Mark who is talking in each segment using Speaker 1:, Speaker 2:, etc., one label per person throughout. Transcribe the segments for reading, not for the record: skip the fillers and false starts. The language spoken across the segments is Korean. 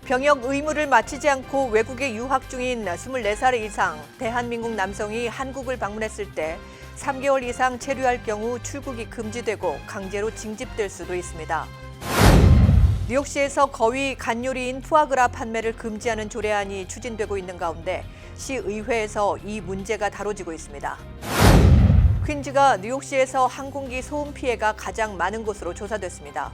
Speaker 1: 병역 의무를 마치지 않고 외국에 유학 중인 24살 이상 대한민국 남성이 한국을 방문했을 때 3개월 이상 체류할 경우 출국이 금지되고 강제로 징집될 수도 있습니다. 뉴욕시에서 거위 간요리인 푸아그라 판매를 금지하는 조례안이 추진되고 있는 가운데 시의회에서 이 문제가 다뤄지고 있습니다. 퀸즈가 뉴욕시에서 항공기 소음 피해가 가장 많은 곳으로 조사됐습니다.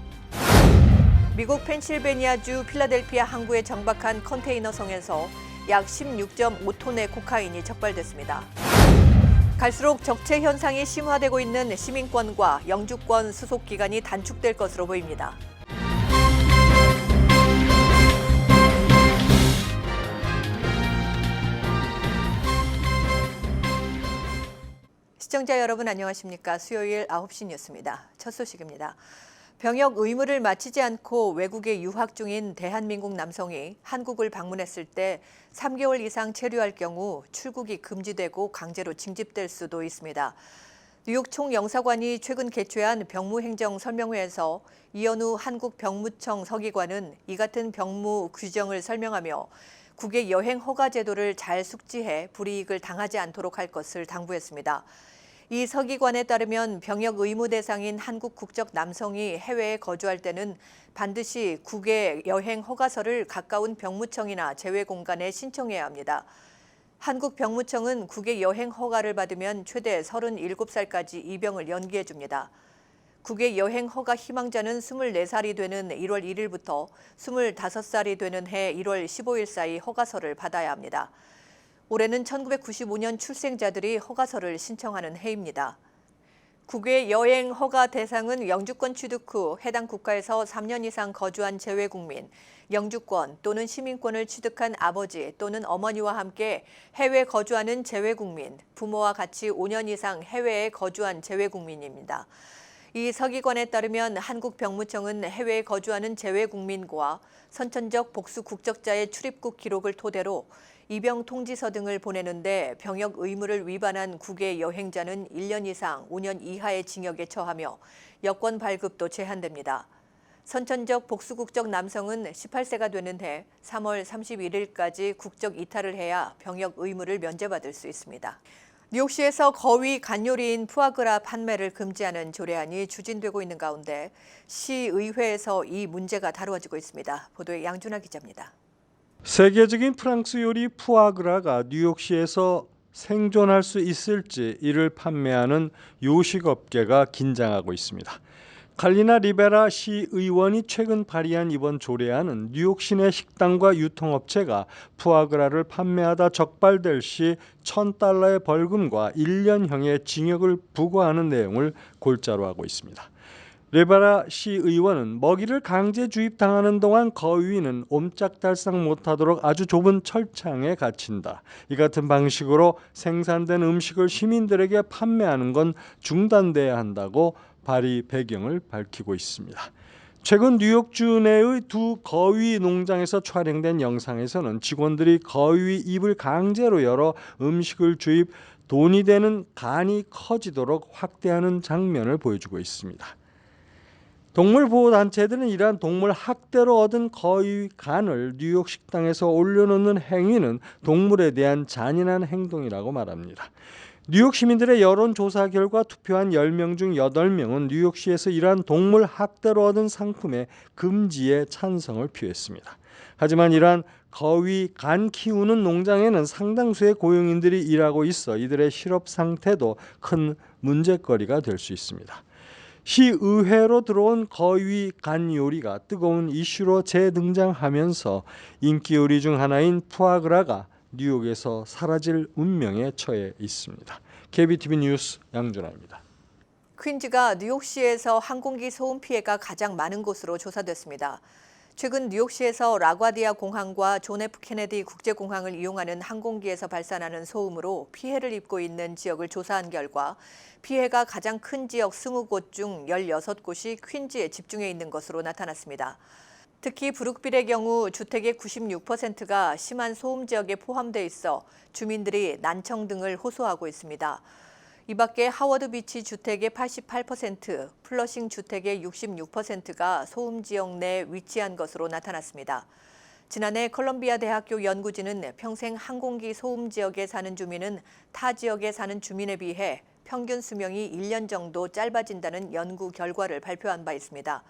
Speaker 1: 미국 펜실베니아주 필라델피아 항구에 정박한 컨테이너성에서 약 16.5톤의 코카인이 적발됐습니다. 갈수록 적체 현상이 심화되고 있는 시민권과 영주권 수속 기간이 단축될 것으로 보입니다. 시청자 여러분 안녕하십니까? 수요일 9시 뉴스입니다. 첫 소식입니다. 병역 의무를 마치지 않고 외국에 유학 중인 대한민국 남성이 한국을 방문했을 때 3개월 이상 체류할 경우 출국이 금지되고 강제로 징집될 수도 있습니다. 뉴욕 총영사관이 최근 개최한 병무행정 설명회에서 이현우 한국병무청 서기관은 이 같은 병무 규정을 설명하며 국외 여행 허가 제도를 잘 숙지해 불이익을 당하지 않도록 할 것을 당부했습니다. 이 서기관에 따르면 병역 의무 대상인 한국 국적 남성이 해외에 거주할 때는 반드시 국외 여행 허가서를 가까운 병무청이나 재외공간에 신청해야 합니다. 한국 병무청은 국외 여행 허가를 받으면 최대 37살까지 입영을 연기해 줍니다. 국외 여행 허가 희망자는 24살이 되는 1월 1일부터 25살이 되는 해 1월 15일 사이 허가서를 받아야 합니다. 올해는 1995년 출생자들이 허가서를 신청하는 해입니다. 국외 여행 허가 대상은 영주권 취득 후 해당 국가에서 3년 이상 거주한 재외국민, 영주권 또는 시민권을 취득한 아버지 또는 어머니와 함께 해외 거주하는 재외국민, 부모와 같이 5년 이상 해외에 거주한 재외국민입니다. 이 서기관에 따르면 한국 병무청은 해외에 거주하는 재외국민과 선천적 복수 국적자의 출입국 기록을 토대로 입영 통지서 등을 보내는데 병역 의무를 위반한 국외 여행자는 1년 이상 5년 이하의 징역에 처하며 여권 발급도 제한됩니다. 선천적 복수 국적 남성은 18세가 되는 해 3월 31일까지 국적 이탈을 해야 병역 의무를 면제받을 수 있습니다. 뉴욕시에서 거위 간요리인 푸아그라 판매를 금지하는 조례안이 추진되고 있는 가운데 시의회에서 이 문제가 다루어지고 있습니다. 보도에 양준하 기자입니다.
Speaker 2: 세계적인 프랑스 요리 푸아그라가 뉴욕시에서 생존할 수 있을지 이를 판매하는 요식업계가 긴장하고 있습니다. 칼리나 리베라 시의원이 최근 발의한 이번 조례안은 뉴욕 시내 식당과 유통업체가 푸아그라를 판매하다 적발될 시 $1,000의 벌금과 1년형의 징역을 부과하는 내용을 골자로 하고 있습니다. 리베라 시의원은 먹이를 강제 주입당하는 동안 거위는 옴짝달싹 못하도록 아주 좁은 철창에 갇힌다. 이 같은 방식으로 생산된 음식을 시민들에게 판매하는 건 중단돼야 한다고 발의 배경을 밝히고 있습니다. 최근 뉴욕주 내의 두 거위 농장에서 촬영된 영상에서는 직원들이 거위 입을 강제로 열어 음식을 주입, 돈이 되는 간이 커지도록 확대하는 장면을 보여주고 있습니다. 동물보호단체들은 이러한 동물 학대로 얻은 거위 간을 뉴욕 식당에서 올려놓는 행위는 동물에 대한 잔인한 행동이라고 말합니다. 뉴욕 시민들의 여론조사 결과 투표한 10명 중 8명은 뉴욕시에서 이러한 동물 학대로 얻은 상품의 금지에 찬성을 표했습니다. 하지만 이러한 거위 간 키우는 농장에는 상당수의 고용인들이 일하고 있어 이들의 실업 상태도 큰 문제거리가 될 수 있습니다. 시의회로 들어온 거위 간 요리가 뜨거운 이슈로 재등장하면서 인기 요리 중 하나인 푸아그라가 뉴욕에서 사라질 운명에 처해 있습니다. KBTV 뉴스 양준하입니다.
Speaker 1: 퀸즈가 뉴욕시에서 항공기 소음 피해가 가장 많은 곳으로 조사됐습니다. 최근 뉴욕시에서 라과디아 공항과 존 F 케네디 국제공항을 이용하는 항공기에서 발산하는 소음으로 피해를 입고 있는 지역을 조사한 결과 피해가 가장 큰 지역 20곳 중 16곳이 퀸즈에 집중해 있는 것으로 나타났습니다. 특히 브룩빌의 경우 주택의 96%가 심한 소음 지역에 포함돼 있어 주민들이 난청 등을 호소하고 있습니다. 이 밖에 하워드 비치 주택의 88%, 플러싱 주택의 66%가 소음 지역 내에 위치한 것으로 나타났습니다. 지난해 콜롬비아 대학교 연구진은 평생 항공기 소음 지역에 사는 주민은 타 지역에 사는 주민에 비해 평균 수명이 1년 정도 짧아진다는 연구 결과를 발표한 바 있습니다.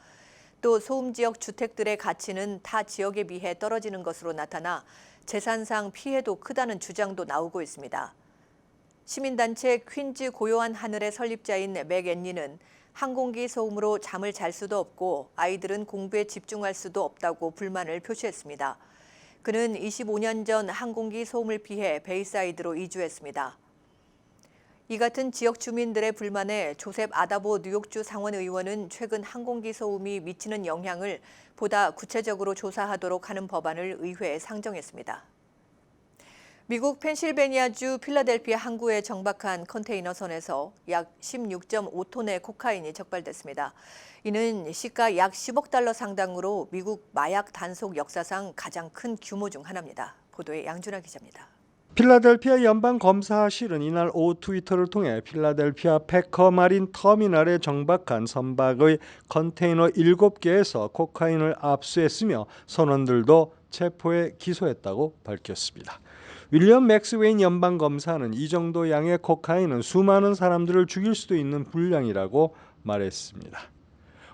Speaker 1: 또 소음 지역 주택들의 가치는 타 지역에 비해 떨어지는 것으로 나타나 재산상 피해도 크다는 주장도 나오고 있습니다. 시민단체 퀸즈 고요한 하늘의 설립자인 맥 앤리는 항공기 소음으로 잠을 잘 수도 없고 아이들은 공부에 집중할 수도 없다고 불만을 표시했습니다. 그는 25년 전 항공기 소음을 피해 베이사이드로 이주했습니다. 이 같은 지역 주민들의 불만에 조셉 아다보 뉴욕주 상원 의원은 최근 항공기 소음이 미치는 영향을 보다 구체적으로 조사하도록 하는 법안을 의회에 상정했습니다. 미국 펜실베니아주 필라델피아 항구에 정박한 컨테이너선에서 약 16.5톤의 코카인이 적발됐습니다. 이는 시가 약 10억 달러 상당으로 미국 마약 단속 역사상 가장 큰 규모 중 하나입니다. 보도에 양준하 기자입니다.
Speaker 2: 필라델피아 연방검사실은 이날 오후 트위터를 통해 필라델피아 패커마린 터미널에 정박한 선박의 컨테이너 7개에서 코카인을 압수했으며 선원들도 체포해 기소했다고 밝혔습니다. 윌리엄 맥스웨인 연방검사는 이 정도 양의 코카인은 수많은 사람들을 죽일 수도 있는 분량이라고 말했습니다.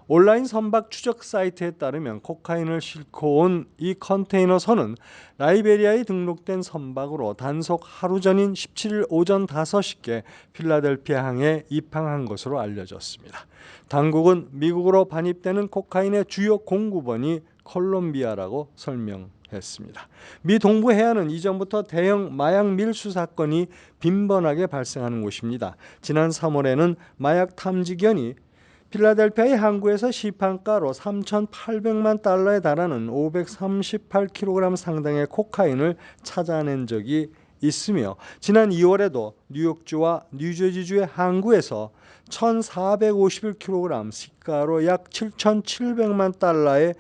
Speaker 2: 온라인 선박 추적 사이트에 따르면 코카인을 싣고 온 이 컨테이너선은 라이베리아에 등록된 선박으로 단속 하루 전인 17일 오전 5시께 필라델피아 항에 입항한 것으로 알려졌습니다. 당국은 미국으로 반입되는 코카인의 주요 공급원이 콜롬비아라고 설명했습니다. 미 동부 해안은 이전부터 대형 마약 밀수 사건이 빈번하게 발생하는 곳입니다. 지난 3월에는 마약 탐지견이 필라델피아의 항구에서 시판가로 3,800만 달러에 달하는 538kg 상당의 코카인을 찾아낸 적이 있으며 지난 2월에도 뉴욕주와 뉴저지주의 항구에서 1,451kg 시가로 약 7,700만 달러의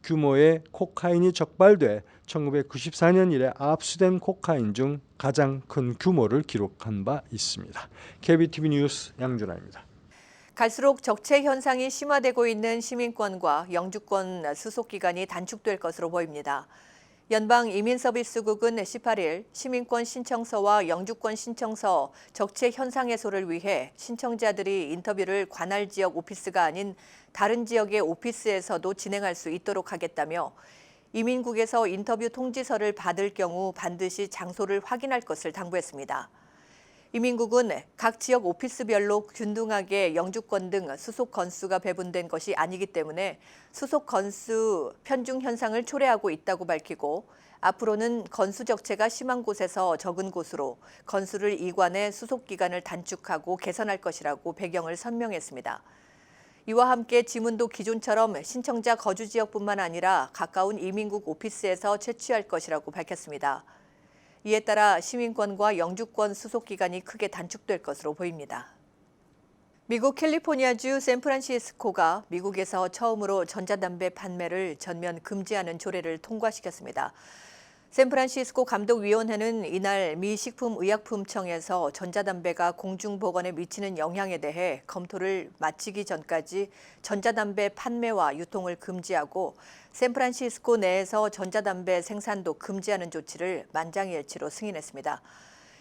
Speaker 2: 규모의 코카인이 적발돼 1994년 이래 압수된 코카인 중 가장 큰 규모를 기록한 바 있습니다. KBTV 뉴스 양준하입니다.
Speaker 1: 갈수록 적체 현상이 심화되고 있는 시민권과 영주권 수속 기간이 단축될 것으로 보입니다. 연방이민서비스국은 18일 시민권 신청서와 영주권 신청서 적체 현상 해소를 위해 신청자들이 인터뷰를 관할 지역 오피스가 아닌 다른 지역의 오피스에서도 진행할 수 있도록 하겠다며 이민국에서 인터뷰 통지서를 받을 경우 반드시 장소를 확인할 것을 당부했습니다. 이민국은 각 지역 오피스별로 균등하게 영주권 등 수속 건수가 배분된 것이 아니기 때문에 수속 건수 편중 현상을 초래하고 있다고 밝히고 앞으로는 건수 적체가 심한 곳에서 적은 곳으로 건수를 이관해 수속 기간을 단축하고 개선할 것이라고 배경을 설명했습니다. 이와 함께 지문도 기존처럼 신청자 거주 지역뿐만 아니라 가까운 이민국 오피스에서 채취할 것이라고 밝혔습니다. 이에 따라 시민권과 영주권 수속 기간이 크게 단축될 것으로 보입니다. 미국 캘리포니아주 샌프란시스코가 미국에서 처음으로 전자담배 판매를 전면 금지하는 조례를 통과시켰습니다. 샌프란시스코 감독위원회는 이날 미 식품의약품청에서 전자담배가 공중보건에 미치는 영향에 대해 검토를 마치기 전까지 전자담배 판매와 유통을 금지하고 샌프란시스코 내에서 전자담배 생산도 금지하는 조치를 만장일치로 승인했습니다.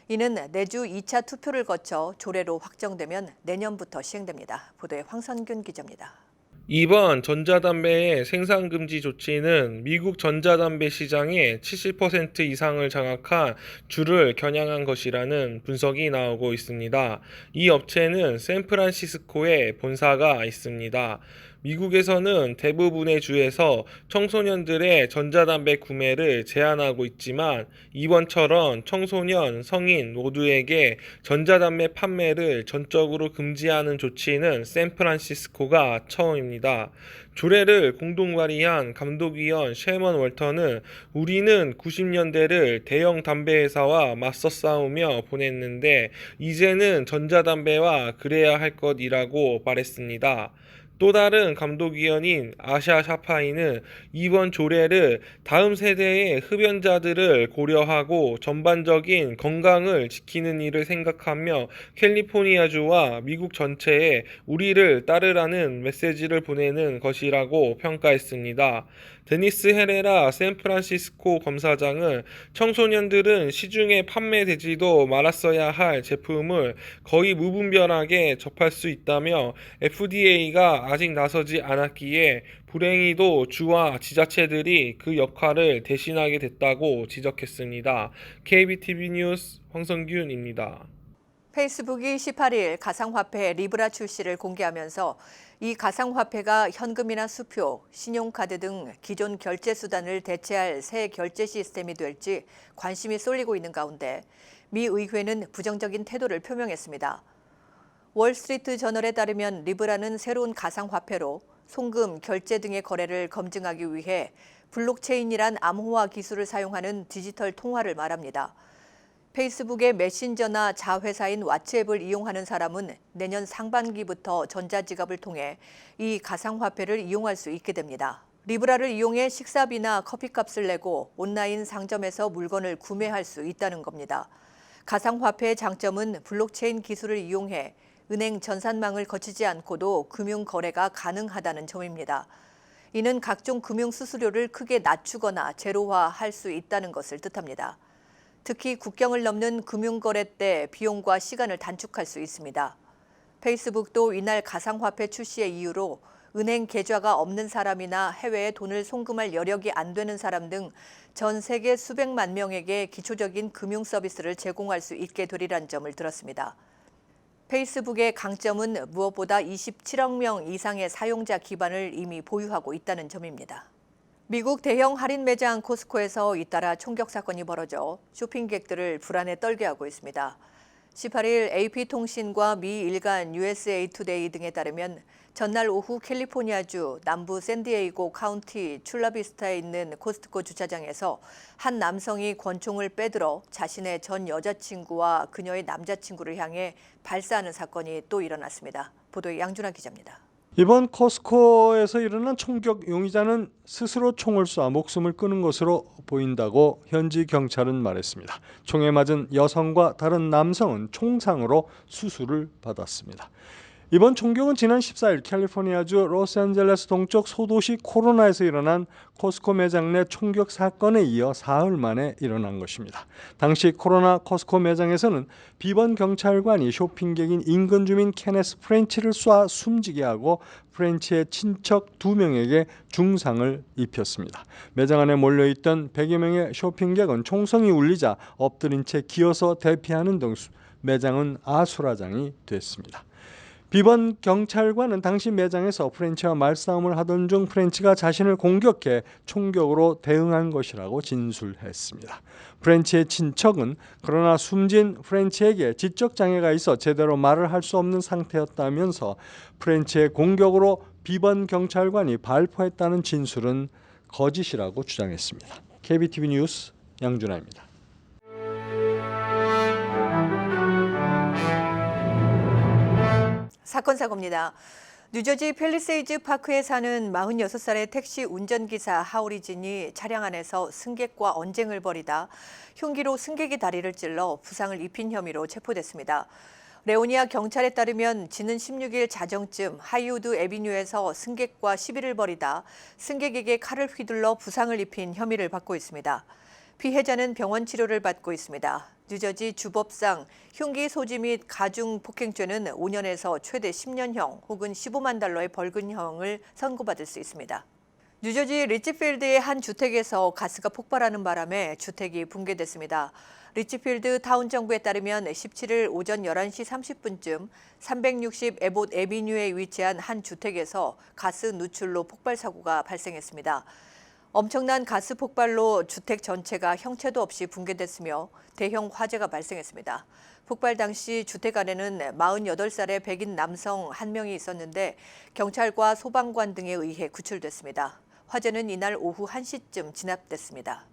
Speaker 1: 이는 내주 2차 투표를 거쳐 조례로 확정되면 내년부터 시행됩니다. 보도에 황선균 기자입니다.
Speaker 3: 이번 전자담배의 생산금지 조치는 미국 전자담배 시장의 70% 이상을 장악한 주를 겨냥한 것이라는 분석이 나오고 있습니다. 이 업체는 샌프란시스코에 본사가 있습니다. 미국에서는 대부분의 주에서 청소년들의 전자담배 구매를 제한하고 있지만 이번처럼 청소년, 성인 모두에게 전자담배 판매를 전적으로 금지하는 조치는 샌프란시스코가 처음입니다. 조례를 공동 발의한 감독위원 셰먼 월터는 우리는 90년대를 대형 담배 회사와 맞서 싸우며 보냈는데 이제는 전자담배와 그래야 할 것이라고 말했습니다. 또 다른 감독위원인 아샤 샤파이는 이번 조례를 다음 세대의 흡연자들을 고려하고 전반적인 건강을 지키는 일을 생각하며 캘리포니아주와 미국 전체에 우리를 따르라는 메시지를 보내는 것이라고 평가했습니다. 데니스 헤레라 샌프란시스코 검사장은 청소년들은 시중에 판매되지도 말았어야 할 제품을 거의 무분별하게 접할 수 있다며 FDA가 아직 나서지 않았기에 불행히도 주와 지자체들이 그 역할을 대신하게 됐다고 지적했습니다. KBTV 뉴스 황성균입니다.
Speaker 1: 페이스북이 18일 가상화폐 리브라 출시를 공개하면서 이 가상화폐가 현금이나 수표, 신용카드 등 기존 결제 수단을 대체할 새 결제 시스템이 될지 관심이 쏠리고 있는 가운데 미 의회는 부정적인 태도를 표명했습니다. 월스트리트 저널에 따르면 리브라는 새로운 가상화폐로 송금, 결제 등의 거래를 검증하기 위해 블록체인이란 암호화 기술을 사용하는 디지털 통화를 말합니다. 페이스북의 메신저나 자회사인 왓츠앱을 이용하는 사람은 내년 상반기부터 전자지갑을 통해 이 가상화폐를 이용할 수 있게 됩니다. 리브라를 이용해 식사비나 커피값을 내고 온라인 상점에서 물건을 구매할 수 있다는 겁니다. 가상화폐의 장점은 블록체인 기술을 이용해 은행 전산망을 거치지 않고도 금융 거래가 가능하다는 점입니다. 이는 각종 금융 수수료를 크게 낮추거나 제로화할 수 있다는 것을 뜻합니다. 특히 국경을 넘는 금융거래 때 비용과 시간을 단축할 수 있습니다. 페이스북도 이날 가상화폐 출시의 이유로 은행 계좌가 없는 사람이나 해외에 돈을 송금할 여력이 안 되는 사람 등 전 세계 수백만 명에게 기초적인 금융 서비스를 제공할 수 있게 되리란 점을 들었습니다. 페이스북의 강점은 무엇보다 27억 명 이상의 사용자 기반을 이미 보유하고 있다는 점입니다. 미국 대형 할인 매장 코스코에서 잇따라 총격 사건이 벌어져 쇼핑객들을 불안에 떨게 하고 있습니다. 18일 AP통신과 미 일간 USA 투데이 등에 따르면 전날 오후 캘리포니아주 남부 샌디에이고 카운티 출라비스타에 있는 코스트코 주차장에서 한 남성이 권총을 빼들어 자신의 전 여자친구와 그녀의 남자친구를 향해 발사하는 사건이 또 일어났습니다. 보도에 양준하 기자입니다.
Speaker 2: 이번 코스코에서 일어난 총격 용의자는 스스로 총을 쏴 목숨을 끊은 것으로 보인다고 현지 경찰은 말했습니다. 총에 맞은 여성과 다른 남성은 총상으로 수술을 받았습니다. 이번 총격은 지난 14일 캘리포니아주 로스앤젤레스 동쪽 소도시 코로나에서 일어난 코스코 매장 내 총격 사건에 이어 사흘 만에 일어난 것입니다. 당시 코로나 코스코 매장에서는 비번 경찰관이 쇼핑객인 인근 주민 케네스 프렌치를 쏴 숨지게 하고 프렌치의 친척 2명에게 중상을 입혔습니다. 매장 안에 몰려있던 100여 명의 쇼핑객은 총성이 울리자 엎드린 채 기어서 대피하는 등 매장은 아수라장이 됐습니다. 비번 경찰관은 당시 매장에서 프렌치와 말싸움을 하던 중 프렌치가 자신을 공격해 총격으로 대응한 것이라고 진술했습니다. 프렌치의 친척은 그러나 숨진 프렌치에게 지적 장애가 있어 제대로 말을 할 수 없는 상태였다면서 프렌치의 공격으로 비번 경찰관이 발포했다는 진술은 거짓이라고 주장했습니다. KBTV 뉴스 양준하입니다.
Speaker 1: 사건 사고입니다. 뉴저지 팰리세이즈 파크에 사는 46살의 택시 운전기사 하오리진이 차량 안에서 승객과 언쟁을 벌이다 흉기로 승객의 다리를 찔러 부상을 입힌 혐의로 체포됐습니다. 레오니아 경찰에 따르면 지난 16일 자정쯤 하이우드 애비뉴에서 승객과 시비를 벌이다 승객에게 칼을 휘둘러 부상을 입힌 혐의를 받고 있습니다. 피해자는 병원 치료를 받고 있습니다. 뉴저지 주법상 흉기 소지 및 가중 폭행죄는 5년에서 최대 10년형 혹은 15만 달러의 벌금형을 선고받을 수 있습니다. 뉴저지 리치필드의 한 주택에서 가스가 폭발하는 바람에 주택이 붕괴됐습니다. 리치필드 타운 정부에 따르면 17일 오전 11시 30분쯤 360 에봇 애비뉴에 위치한 한 주택에서 가스 누출로 폭발 사고가 발생했습니다. 엄청난 가스 폭발로 주택 전체가 형체도 없이 붕괴됐으며 대형 화재가 발생했습니다. 폭발 당시 주택 안에는 48살의 백인 남성 1명이 있었는데 경찰과 소방관 등에 의해 구출됐습니다. 화재는 이날 오후 1시쯤 진압됐습니다.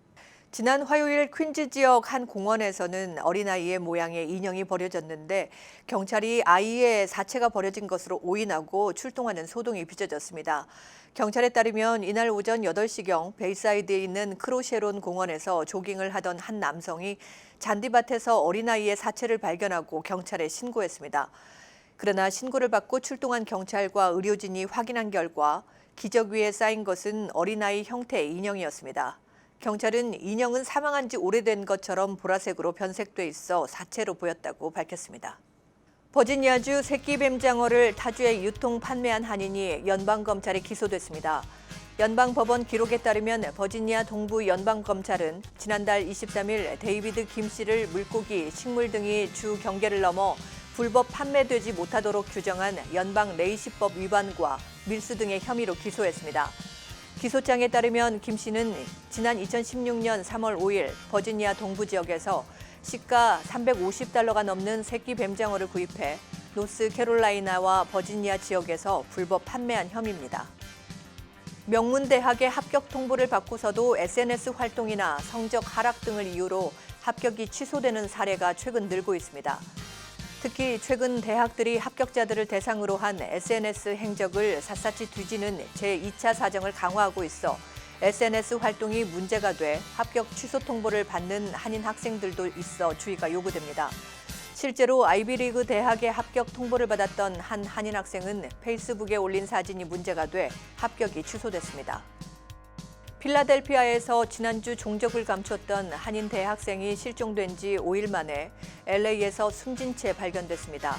Speaker 1: 지난 화요일 퀸즈 지역 한 공원에서는 어린아이의 모양의 인형이 버려졌는데 경찰이 아이의 사체가 버려진 것으로 오인하고 출동하는 소동이 빚어졌습니다. 경찰에 따르면 이날 오전 8시경 베이사이드에 있는 크로쉐론 공원에서 조깅을 하던 한 남성이 잔디밭에서 어린아이의 사체를 발견하고 경찰에 신고했습니다. 그러나 신고를 받고 출동한 경찰과 의료진이 확인한 결과 기적 위에 쌓인 것은 어린아이 형태의 인형이었습니다. 경찰은 인형은 사망한 지 오래된 것처럼 보라색으로 변색돼 있어 사체로 보였다고 밝혔습니다. 버지니아주 새끼 뱀장어를 타주에 유통 판매한 한인이 연방검찰에 기소됐습니다. 연방법원 기록에 따르면 버지니아 동부 연방검찰은 지난달 23일 데이비드 김 씨를 물고기, 식물 등이 주 경계를 넘어 불법 판매되지 못하도록 규정한 연방 레이시법 위반과 밀수 등의 혐의로 기소했습니다. 기소장에 따르면 김 씨는 지난 2016년 3월 5일 버지니아 동부 지역에서 시가 $350가 넘는 새끼 뱀장어를 구입해 노스캐롤라이나와 버지니아 지역에서 불법 판매한 혐의입니다. 명문대학의 합격 통보를 받고서도 SNS 활동이나 성적 하락 등을 이유로 합격이 취소되는 사례가 최근 늘고 있습니다. 특히 최근 대학들이 합격자들을 대상으로 한 SNS 행적을 샅샅이 뒤지는 제2차 사정을 강화하고 있어 SNS 활동이 문제가 돼 합격 취소 통보를 받는 한인 학생들도 있어 주의가 요구됩니다. 실제로 아이비리그 대학의 합격 통보를 받았던 한 한인 학생은 페이스북에 올린 사진이 문제가 돼 합격이 취소됐습니다. 필라델피아에서 지난주 종적을 감췄던 한인 대학생이 실종된 지 5일 만에 LA에서 숨진 채 발견됐습니다.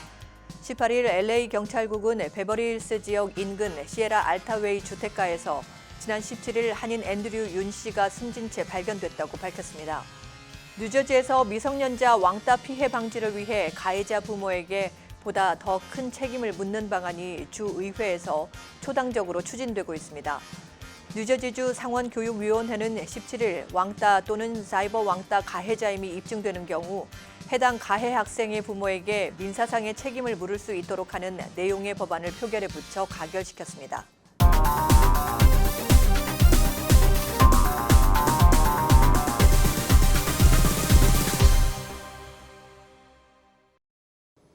Speaker 1: 18일 LA 경찰국은 베버리힐스 지역 인근 시에라 알타웨이 주택가에서 지난 17일 한인 앤드류 윤 씨가 숨진 채 발견됐다고 밝혔습니다. 뉴저지에서 미성년자 왕따 피해 방지를 위해 가해자 부모에게 보다 더 큰 책임을 묻는 방안이 주의회에서 초당적으로 추진되고 있습니다. 뉴저지주 상원교육위원회는 17일 왕따 또는 사이버 왕따 가해자임이 입증되는 경우 해당 가해 학생의 부모에게 민사상의 책임을 물을 수 있도록 하는 내용의 법안을 표결에 붙여 가결시켰습니다.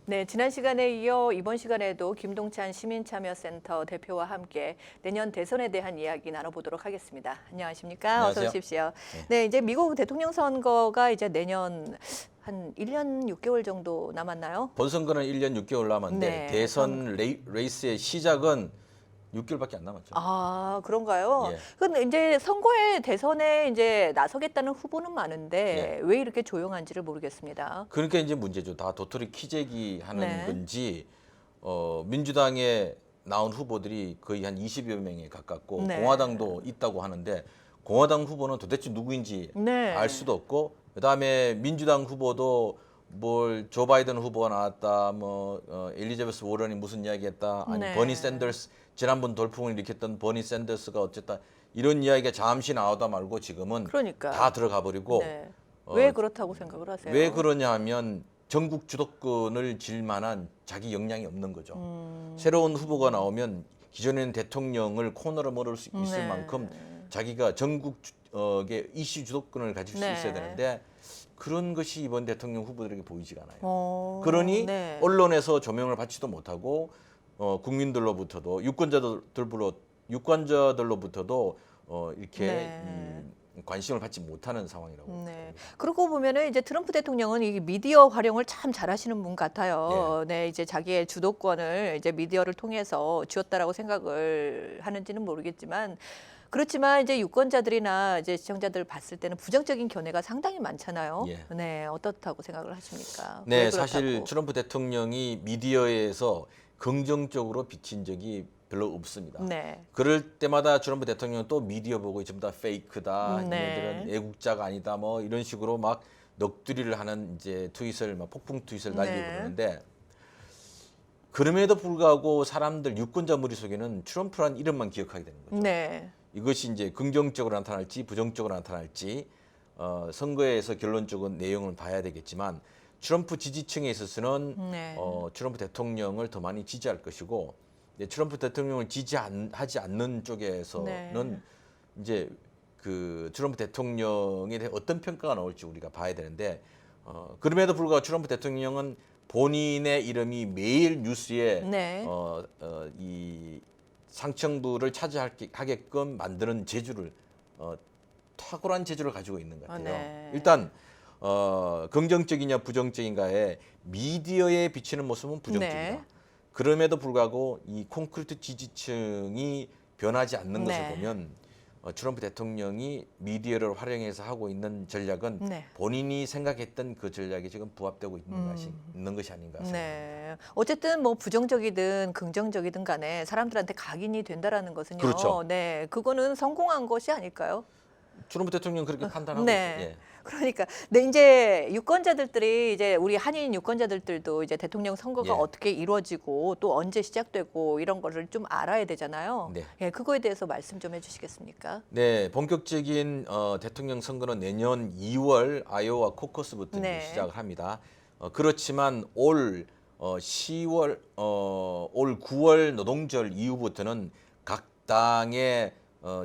Speaker 1: 네, 지난 시간에 이어 이번 시간에도 김동찬 시민참여센터 대표와 함께 내년 대선에 대한 이야기 나눠보도록 하겠습니다. 안녕하십니까?
Speaker 4: 안녕하세요.
Speaker 1: 어서 오십시오. 네, 이제 미국 대통령 선거가 이제 내년 한 1년 6개월 정도 남았나요?
Speaker 4: 본선거는 1년 6개월 남았는데
Speaker 1: 네.
Speaker 4: 대선 레이스의 시작은 6개월밖에 안 남았죠.
Speaker 1: 아, 그런가요?
Speaker 4: 예.
Speaker 1: 근데 이제 선거에 대선에 이제 나서겠다는 후보는 많은데 왜 이렇게 조용한지를 모르겠습니다.
Speaker 4: 그러니까 이제 문제죠. 다 도토리 키재기 하는
Speaker 1: 네.
Speaker 4: 건지 민주당에 나온 후보들이 거의 한 20여 명에 가깝고
Speaker 1: 네.
Speaker 4: 공화당도 있다고 하는데 공화당 후보는 도대체 누구인지
Speaker 1: 네.
Speaker 4: 알 수도 없고 그다음에 민주당 후보도 뭘 조 바이든 후보가 나왔다, 엘리자베스 워런이 무슨 이야기했다, 아니
Speaker 1: 네.
Speaker 4: 버니 샌더스 지난번 돌풍을 일으켰던 버니 샌더스가 어쨌다 이런 이야기가 잠시 나오다 말고 지금은
Speaker 1: 그러니까.
Speaker 4: 다 들어가 버리고
Speaker 1: 네. 왜 그렇다고 생각을 하세요?
Speaker 4: 왜 그러냐면 전국 주도권을 질 만한 자기 역량이 없는 거죠. 새로운 후보가 나오면 기존에는 대통령을 코너로 몰을 수 있을
Speaker 1: 네.
Speaker 4: 만큼 자기가 전국의 이슈 주도권을 가질 수
Speaker 1: 네.
Speaker 4: 있어야 되는데 그런 것이 이번 대통령 후보들에게 보이지가 않아요. 그러니
Speaker 1: 네.
Speaker 4: 언론에서 조명을 받지도 못하고 국민들로부터도 유권자들로부터도 이렇게
Speaker 1: 네.
Speaker 4: 관심을 받지 못하는 상황이라고.
Speaker 1: 네. 그러고 보면은 이제 트럼프 대통령은 이 미디어 활용을 참 잘하시는 분 같아요. 네, 이제 자기의 주도권을 이제 미디어를 통해서 쥐었다라고 생각을 하는지는 모르겠지만. 그렇지만 이제 유권자들이나 이제 시청자들 봤을 때는 부정적인 견해가 상당히 많잖아요.
Speaker 4: 예.
Speaker 1: 네, 어떻다고 생각을 하십니까?
Speaker 4: 네,
Speaker 1: 왜 그렇다고?
Speaker 4: 사실 트럼프 대통령이 미디어에서 긍정적으로 비친 적이 별로 없습니다.
Speaker 1: 네.
Speaker 4: 그럴 때마다 트럼프 대통령은 또 미디어 보고 전부 다 페이크다,
Speaker 1: 네.
Speaker 4: 얘네들은 애국자가 아니다, 뭐 이런 식으로 막 넋두리를 하는 이제 트윗을 막 폭풍 트윗을 날리고
Speaker 1: 네.
Speaker 4: 그러는데 그럼에도 불구하고 사람들 유권자 머릿속에는 트럼프라는 이름만 기억하게 되는 거죠.
Speaker 1: 네.
Speaker 4: 이것이 이제 긍정적으로 나타날지 부정적으로 나타날지 선거에서 결론적인 내용을 봐야 되겠지만 트럼프 지지층에 있어서는
Speaker 1: 네.
Speaker 4: 트럼프 대통령을 더 많이 지지할 것이고 트럼프 대통령을 지지하지 않는 쪽에서는
Speaker 1: 네.
Speaker 4: 이제 그 트럼프 대통령에 대해 어떤 평가가 나올지 우리가 봐야 되는데 그럼에도 불구하고 트럼프 대통령은 본인의 이름이 매일 뉴스에
Speaker 1: 네.
Speaker 4: 이 상층부를 차지하게끔 만드는 재주를 탁월한 재주를 가지고 있는 것 같아요.
Speaker 1: 네.
Speaker 4: 일단 긍정적이냐 부정적인가에 미디어에 비치는 모습은 부정적이다.
Speaker 1: 네.
Speaker 4: 그럼에도 불구하고 이 콘크리트 지지층이 변하지 않는
Speaker 1: 네.
Speaker 4: 것을 보면 트럼프 대통령이 미디어를 활용해서 하고 있는 전략은
Speaker 1: 네.
Speaker 4: 본인이 생각했던 그 전략이 지금 부합되고 있는 것이 아닌가 생각합니다.
Speaker 1: 네. 어쨌든 뭐 부정적이든 긍정적이든 간에 사람들한테 각인이 된다라는 것은요.
Speaker 4: 그렇죠.
Speaker 1: 네. 그거는 성공한 것이 아닐까요?
Speaker 4: 트럼프 대통령 그렇게 판단하고
Speaker 1: 네.
Speaker 4: 있어요. 예.
Speaker 1: 그러니까 네, 이제 유권자들이 이제 우리 한인 유권자들도 이제 대통령 선거가
Speaker 4: 예.
Speaker 1: 어떻게 이루어지고 또 언제 시작되고 이런 거를 좀 알아야 되잖아요.
Speaker 4: 네.
Speaker 1: 예, 그거에 대해서 말씀 좀 해주시겠습니까?
Speaker 4: 네, 본격적인 대통령 선거는 내년 2월 아이오와 코커스부터 이제
Speaker 1: 네.
Speaker 4: 시작을 합니다. 그렇지만 올 9월 노동절 이후부터는 각 당의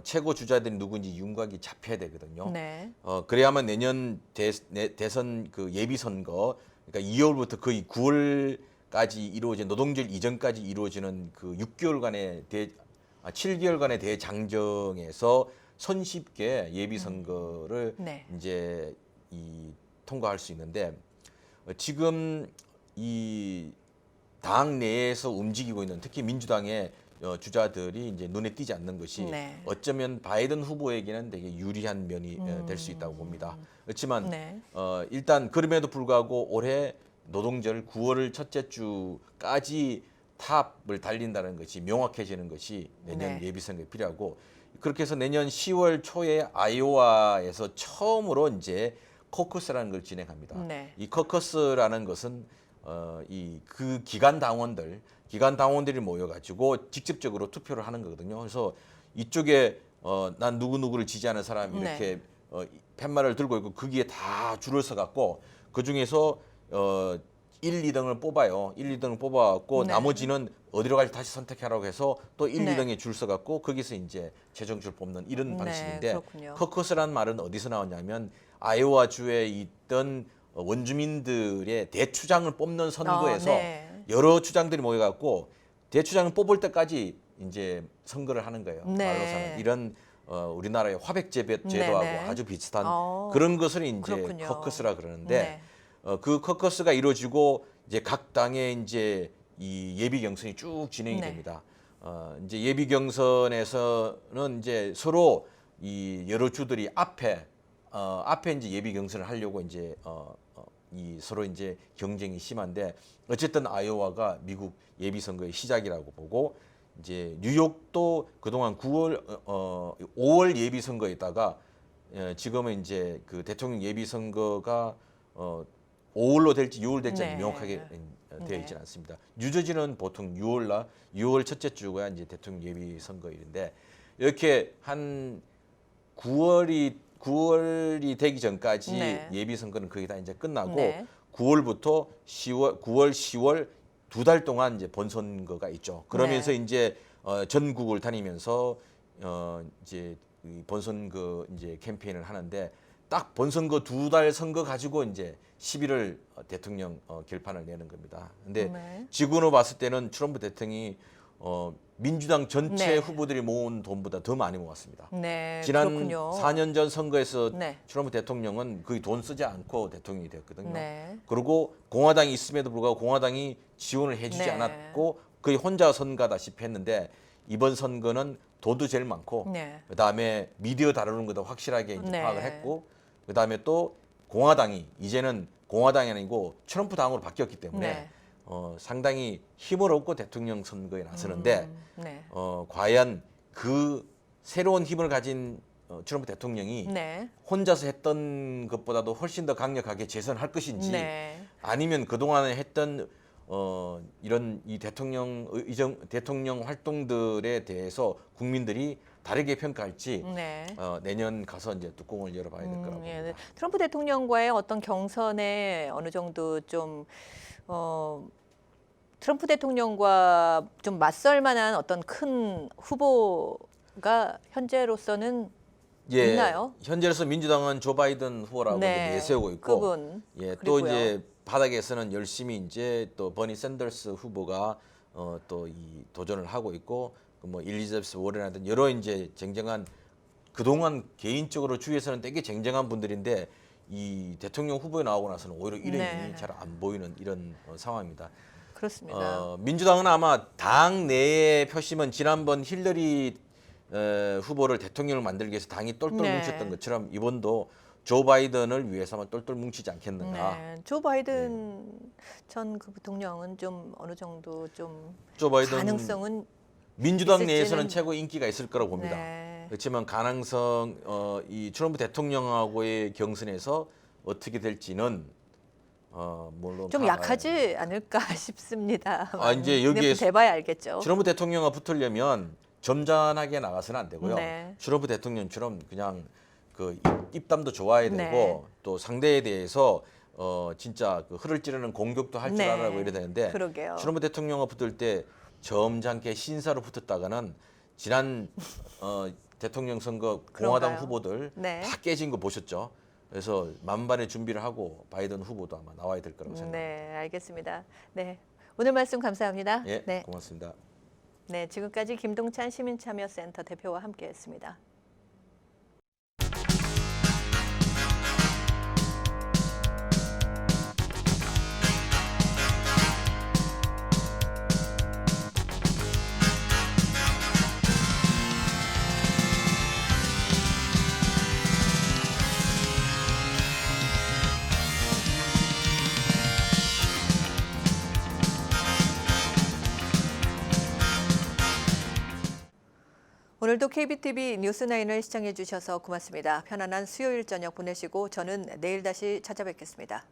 Speaker 4: 최고 주자들이 누구인지 윤곽이 잡혀야 되거든요.
Speaker 1: 네.
Speaker 4: 그래야만 내년 대선 그 예비 선거, 그러니까 2월부터 거의 9월까지 이루어진 노동절 이전까지 이루어지는 그 7개월간의 대장정에서 손쉽게 예비 선거를
Speaker 1: 네.
Speaker 4: 이제 통과할 수 있는데 지금 이 당 내에서 움직이고 있는 특히 민주당의 주자들이 이제 눈에 띄지 않는 것이
Speaker 1: 네.
Speaker 4: 어쩌면 바이든 후보에게는 되게 유리한 면이 될 수 있다고 봅니다. 그렇지만
Speaker 1: 네.
Speaker 4: 일단 그럼에도 불구하고 올해 노동절 9월 첫째 주까지 탑을 달린다는 것이 명확해지는 것이 내년
Speaker 1: 네.
Speaker 4: 예비 선거에 필요하고 그렇게 해서 내년 10월 초에 아이오와에서 처음으로 이제 코커스라는 걸 진행합니다.
Speaker 1: 네.
Speaker 4: 이 코커스라는 것은 그 기간 당원들이 모여가지고 직접적으로 투표를 하는 거거든요. 그래서 이쪽에 난 누구누구를 지지하는 사람이
Speaker 1: 네.
Speaker 4: 이렇게 팻말을 들고 있고 거기에 다 줄을 서갖고 그 중에서 1, 2등을 뽑아요. 1, 2등을 뽑아갖고
Speaker 1: 네.
Speaker 4: 나머지는 어디로 갈지 다시 선택하라고 해서 또 1,
Speaker 1: 네.
Speaker 4: 2등에 줄 서갖고 거기서 이제 최종적으로 뽑는 이런
Speaker 1: 네,
Speaker 4: 방식인데
Speaker 1: 그렇군요.
Speaker 4: 커커스라는 말은 어디서 나왔냐면 아이오와 주에 있던 원주민들의 대추장을 뽑는 선거에서
Speaker 1: 네.
Speaker 4: 여러 추장들이 모여갖고 대추장을 뽑을 때까지 이제 선거를 하는 거예요.
Speaker 1: 네.
Speaker 4: 말로서는 이런 우리나라의 화백제도하고
Speaker 1: 네.
Speaker 4: 아주 비슷한
Speaker 1: 어,
Speaker 4: 그런 것을 이제
Speaker 1: 그렇군요.
Speaker 4: 커커스라 그러는데
Speaker 1: 네.
Speaker 4: 그 커커스가 이루어지고 이제 각 당의 이제 이 예비 경선이 쭉 진행이
Speaker 1: 네.
Speaker 4: 됩니다. 이제 예비 경선에서는 이제 서로 이 여러 주들이 앞에 이제 예비 경선을 하려고 이제 이 서로 이제 경쟁이 심한데 어쨌든 아이오와가 미국 예비 선거의 시작이라고 보고 이제 뉴욕도 그동안 5월 예비 선거에다가 지금은 이제 그 대통령 예비 선거가 5월로 될지 6월 될지
Speaker 1: 네.
Speaker 4: 명확하게 되어
Speaker 1: 네.
Speaker 4: 있지는 않습니다. 뉴저지는 보통 6월 첫째 주가 이제 대통령 예비 선거일인데 이렇게 한 9월이 되기 전까지
Speaker 1: 네.
Speaker 4: 예비 선거는 거의 다 이제 끝나고
Speaker 1: 네.
Speaker 4: 9월, 10월 두 달 동안 이제 본선거가 있죠. 그러면서
Speaker 1: 네.
Speaker 4: 이제 전국을 다니면서 이제 이 본선거 이제 캠페인을 하는데 딱 본선거 두 달 선거 가지고 이제 11월 대통령 결판을 내는 겁니다. 근데
Speaker 1: 네.
Speaker 4: 지구로 봤을 때는 트럼프 대통령이 민주당 전체
Speaker 1: 네.
Speaker 4: 후보들이 모은 돈보다 더 많이 모았습니다.
Speaker 1: 네.
Speaker 4: 지난
Speaker 1: 그렇군요.
Speaker 4: 4년 전 선거에서
Speaker 1: 네.
Speaker 4: 트럼프 대통령은 거의 돈 쓰지 않고 대통령이 되었거든요.
Speaker 1: 네.
Speaker 4: 그리고 공화당이 있음에도 불구하고 공화당이 지원을 해주지
Speaker 1: 네.
Speaker 4: 않았고 거의 혼자 선거다시피 했는데 이번 선거는 돈도 제일 많고
Speaker 1: 네.
Speaker 4: 그다음에 미디어 다루는 것도 확실하게 이제
Speaker 1: 네.
Speaker 4: 파악을 했고 그다음에 또 공화당이 이제는 공화당이 아니고 트럼프 당으로 바뀌었기 때문에
Speaker 1: 네.
Speaker 4: 상당히 힘을 얻고 대통령 선거에 나서는데
Speaker 1: 네.
Speaker 4: 과연 그 새로운 힘을 가진 트럼프 대통령이
Speaker 1: 네.
Speaker 4: 혼자서 했던 것보다도 훨씬 더 강력하게 재선할 것인지
Speaker 1: 네.
Speaker 4: 아니면 그동안에 했던 이런 이 대통령 활동들에 대해서 국민들이 다르게 평가할지
Speaker 1: 네.
Speaker 4: 내년 가서 이제 뚜껑을 열어봐야 될 거라고
Speaker 1: 예.
Speaker 4: 봅니다.
Speaker 1: 트럼프 대통령과의 어떤 경선에 어느 정도 좀 트럼프 대통령과 좀 맞설 만한 어떤 큰 후보가 현재로서는 있나요?
Speaker 4: 현재로서 민주당은 조 바이든 후보라고 이제 내세우고 있고,
Speaker 1: 그분.
Speaker 4: 또
Speaker 1: 그리고요.
Speaker 4: 이제 바닥에서는 열심히 이제 또 버니 샌더스 후보가 또 이 도전을 하고 있고, 뭐 일리자베스 워렌이라든 여러 이제 쟁쟁한 그동안 개인적으로 주위에서는 되게 쟁쟁한 분들인데 이 대통령 후보에 나오고 나서는 오히려 이름이
Speaker 1: 네.
Speaker 4: 잘 안 보이는 이런 상황입니다.
Speaker 1: 그렇습니다.
Speaker 4: 민주당은 아마 당 내의 표심은 지난번 힐러리 후보를 대통령을 만들기 위해서 당이 똘똘
Speaker 1: 네.
Speaker 4: 뭉쳤던 것처럼 이번도 조 바이든을 위해서만 똘똘 뭉치지 않겠는가.
Speaker 1: 네, 조 바이든 전 그 부통령은 좀 어느 정도 좀
Speaker 4: 조 바이든
Speaker 1: 가능성은
Speaker 4: 민주당
Speaker 1: 있을지는-
Speaker 4: 내에서는 최고 인기가 있을 거라고 봅니다.
Speaker 1: 네.
Speaker 4: 그렇지만 가능성 이 트럼프 대통령하고의 경선에서 어떻게 될지는 물론
Speaker 1: 좀
Speaker 4: 다-
Speaker 1: 약하지 않을까 싶습니다.
Speaker 4: 이제 여기에
Speaker 1: 돼봐야 알겠죠.
Speaker 4: 트럼프 대통령과 붙으려면 점잖하게 나가서는 안 되고요.
Speaker 1: 네.
Speaker 4: 트럼프 대통령처럼 그냥 그 입담도 좋아야 되고
Speaker 1: 네.
Speaker 4: 또 상대에 대해서 진짜 그 흐를 찌르는 공격도 할 줄
Speaker 1: 네.
Speaker 4: 알아고 이래야 되는데
Speaker 1: 그러게요.
Speaker 4: 트럼프 대통령과 붙을 때 점잖게 신사로 붙었다가는 지난 대통령 선거 공화당
Speaker 1: 그런가요?
Speaker 4: 후보들
Speaker 1: 네.
Speaker 4: 다 깨진 거 보셨죠? 그래서 만반의 준비를 하고 바이든 후보도 아마 나와야 될 거라고 생각합니다.
Speaker 1: 네, 알겠습니다. 네, 오늘 말씀 감사합니다.
Speaker 4: 예,
Speaker 1: 네,
Speaker 4: 고맙습니다.
Speaker 1: 네, 지금까지 김동찬 시민참여센터 대표와 함께했습니다. 오늘도 KBTV 뉴스9을 시청해 주셔서 고맙습니다. 편안한 수요일 저녁 보내시고 저는 내일 다시 찾아뵙겠습니다.